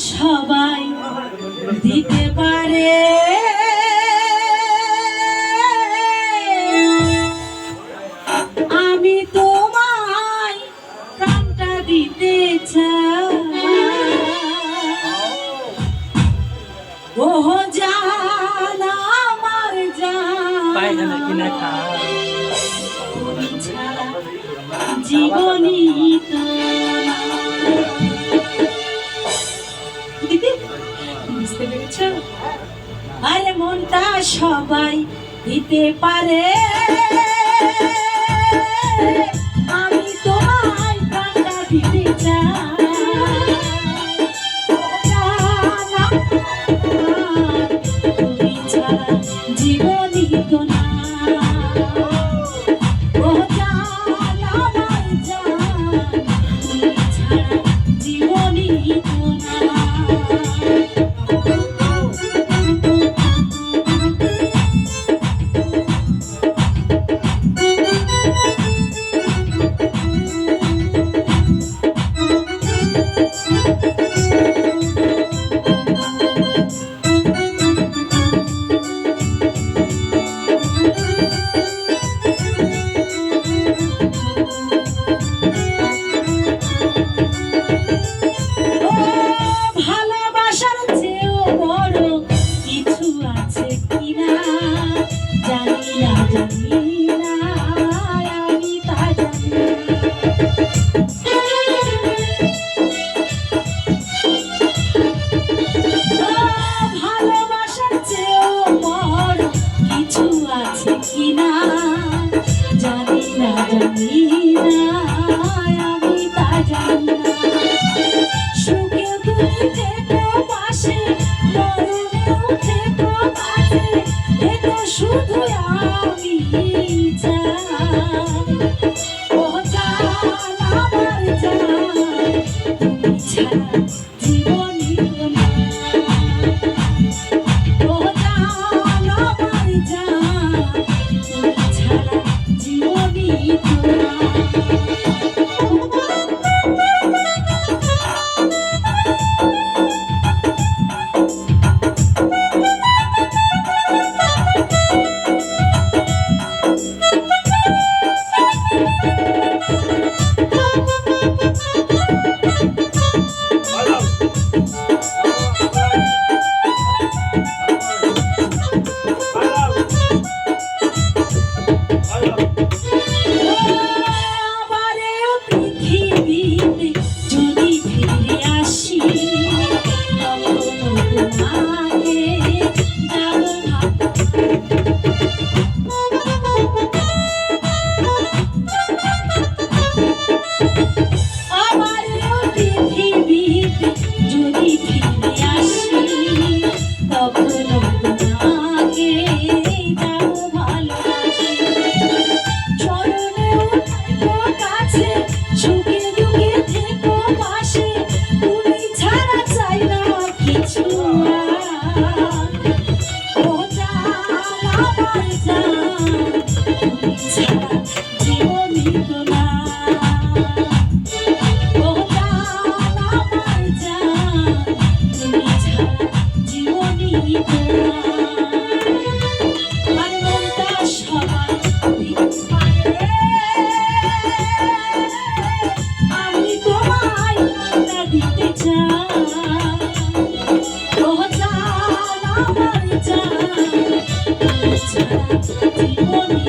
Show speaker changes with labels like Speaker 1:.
Speaker 1: সবাই দিতে পারে, আমি তোমায় প্রাণটা দিতে চাই। ওহ জান আমার জান, জীবনী তো দিদি, বুঝতে পেরেছ? আরে মনটা সবাই দিতে পারে, আমি তোমায় প্রাণটা দিতে চাই। তুমি ছাড়া জীবনই তো না, ও জান আমার জান, তুমি ছাড়া জীবনই তো না। শুধু আমি চাই, ও জান আমার জান, তুমি ছাড়া জীবনই তো না, ও জান আমার জান, তুমি ছাড়া জীবনই তো না। জীবনী